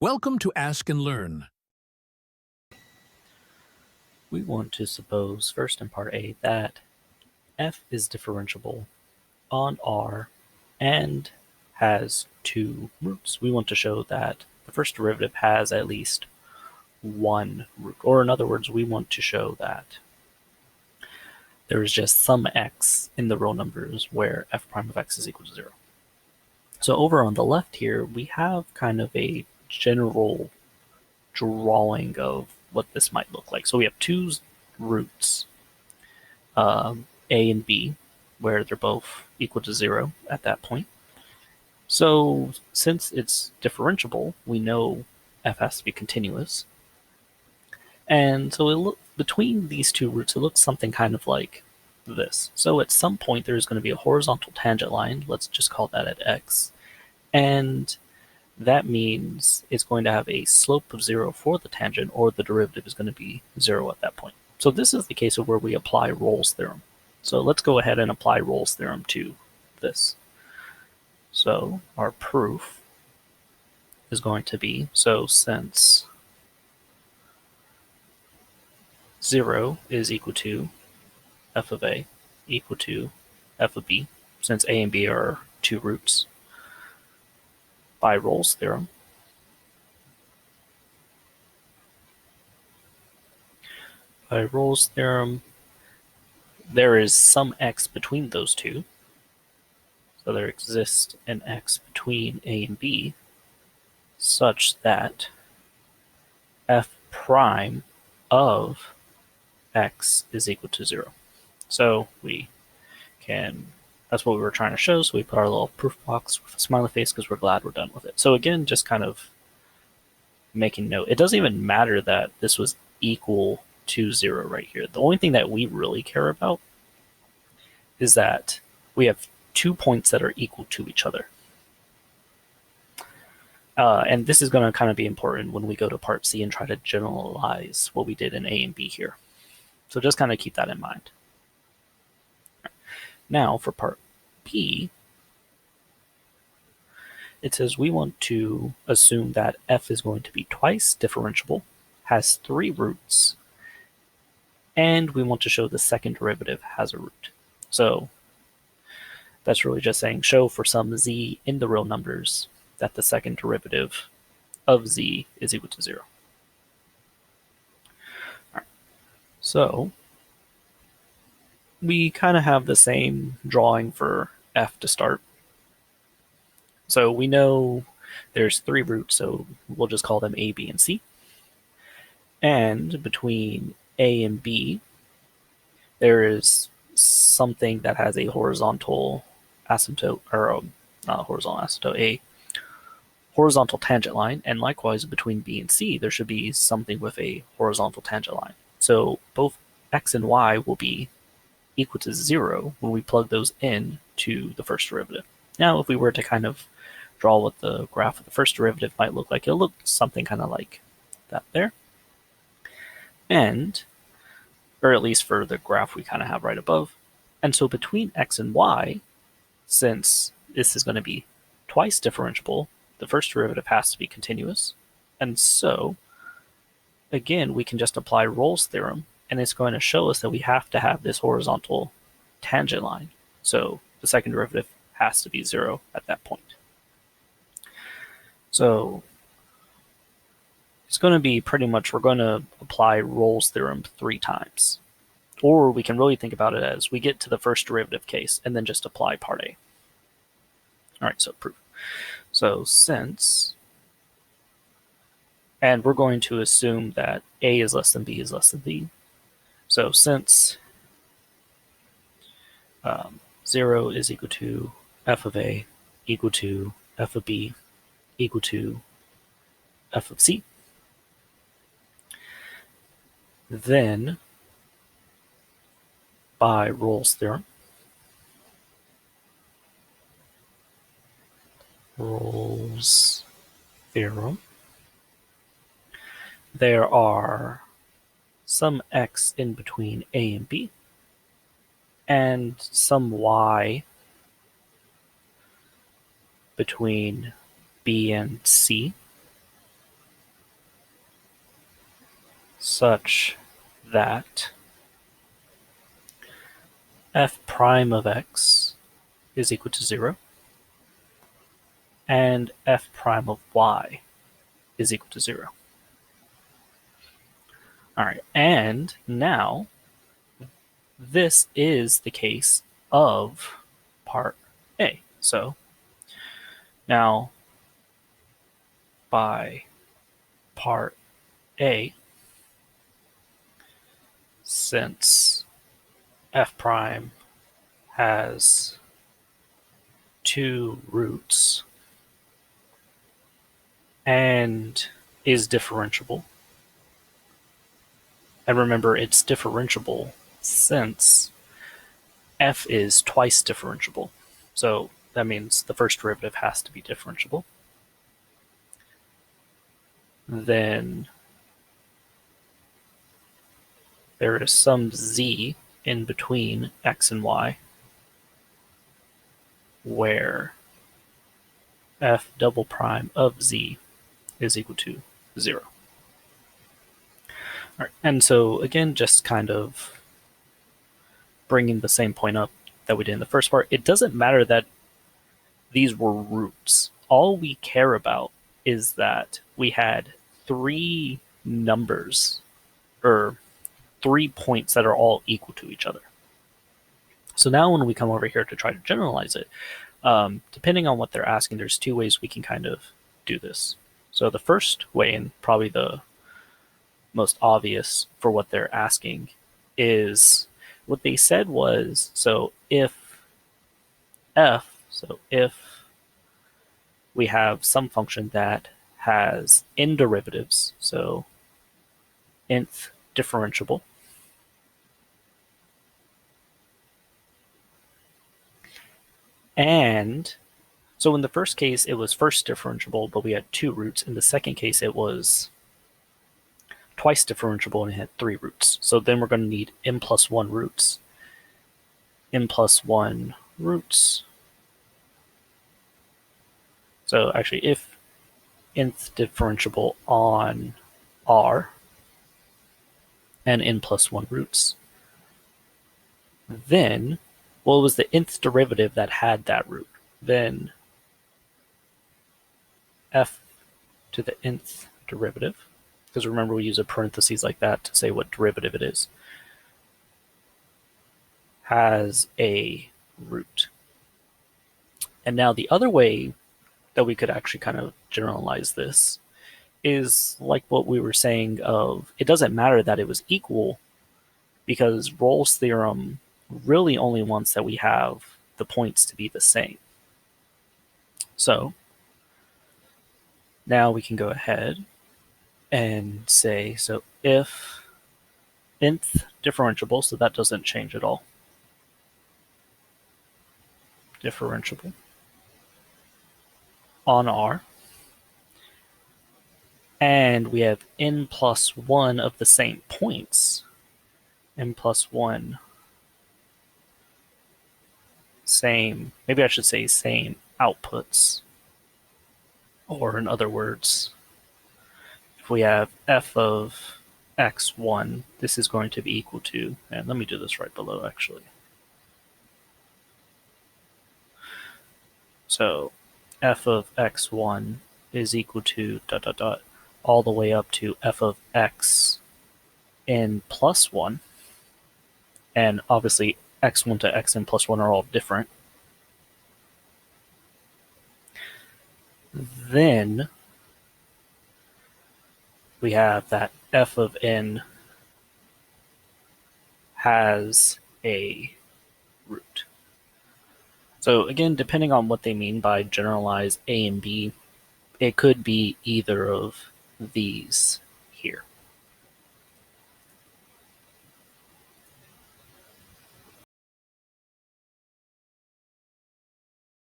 Welcome to Ask and Learn. We want to suppose, first in part A, that f is differentiable on R and has two roots. We want to show that the first derivative has at least one root. Or in other words, we want to show that there is just some x in the real numbers where f prime of x is equal to 0. So over on the left here, we have kind of a general drawing of what this might look like. So we have two roots, A and B, where they're both equal to 0 at that point. So since it's differentiable, we know f has to be continuous. And so between these two roots, it looks something kind of like this. So at some point, there's going to be a horizontal tangent line. Let's just call that at x. And that means it's going to have a slope of 0 for the tangent, or the derivative is going to be 0 at that point. So this is the case of where we apply Rolle's theorem. So let's go ahead and apply Rolle's theorem to this. So our proof is going to be, so since 0 is equal to f of a equal to f of b, since a and b are two roots, by Rolle's theorem, there is some x between those two. So there exists an x between a and b such that f prime of x is equal to 0. So that's what we were trying to show, so we put our little proof box with a smiley face because we're glad we're done with it. So again, just kind of making note. It doesn't even matter that this was equal to 0 right here. The only thing that we really care about is that we have 2 points that are equal to each other. And this is going to kind of be important when we go to part C and try to generalize what we did in A and B here. So just kind of keep that in mind. Now for part B, it says we want to assume that f is going to be twice differentiable, has 3 roots, and we want to show the second derivative has a root. So that's really just saying show for some z in the real numbers that the second derivative of z is equal to 0. All right. So we kind of have the same drawing for f to start. So we know there's 3 roots, so we'll just call them a, b, and c. And between a and b, there is something that has a horizontal asymptote, or not a horizontal asymptote, a horizontal tangent line, and likewise between b and c, there should be something with a horizontal tangent line. So both x and y will be equal to 0 when we plug those in to the first derivative. Now, if we were to kind of draw what the graph of the first derivative might look like, it'll look something kind of like that there. And, or at least for the graph we kind of have right above. And so between x and y, since this is going to be twice differentiable, the first derivative has to be continuous. And so, again, we can just apply Rolle's theorem, and it's going to show us that we have to have this horizontal tangent line. So the second derivative has to be 0 at that point. So it's going to be pretty much, we're going to apply Rolle's theorem 3 times. Or we can really think about it as we get to the first derivative case and then just apply part A. All right, so proof. So since, and we're going to assume that A is less than B is less than B. So since 0 is equal to f of A equal to f of B equal to f of C, then by Rolle's theorem, there are some x in between A and B, and some y between B and C, such that f prime of x is equal to 0 and f prime of y is equal to 0. All right, and now this is the case of part A. So now by part A, since f prime has two roots and is differentiable, and remember it's differentiable since f is twice differentiable. So that means the first derivative has to be differentiable. Then there is some z in between x and y where f double prime of z is equal to 0. All right. And so again, just kind of bringing the same point up that we did in the first part, it doesn't matter that these were roots. All we care about is that we had three numbers or 3 points that are all equal to each other. So now when we come over here to try to generalize it, depending on what they're asking, there's two ways we can kind of do this. So the first way, and probably the most obvious for what they're asking, is what they said was, so if we have some function that has n derivatives, so nth differentiable, and so in the first case it was first differentiable, but we had two roots. In the second case it was twice differentiable and it had three roots. So then we're going to need n plus 1 roots. N plus 1 roots. So actually, if nth differentiable on R and n plus 1 roots, then, well, it was the nth derivative that had that root. Then f to the nth derivative, because remember we use a parentheses like that to say what derivative it is, has a root. And now the other way that we could actually kind of generalize this is like what we were saying of, it doesn't matter that it was equal, because Rolle's theorem really only wants that we have the points to be the same. So now we can go ahead and say, so if nth differentiable, so that doesn't change at all, differentiable on R, and we have n plus 1 of the same points, n plus 1 same, maybe I should say same outputs, or in other words, if we have f of x1, this is going to be equal to, and let me do this right below actually. So f of x1 is equal to ... all the way up to f of x n plus 1, and obviously x1 to xn plus 1 are all different. Then we have that f of n has a root. So again, depending on what they mean by generalize a and b, it could be either of these here.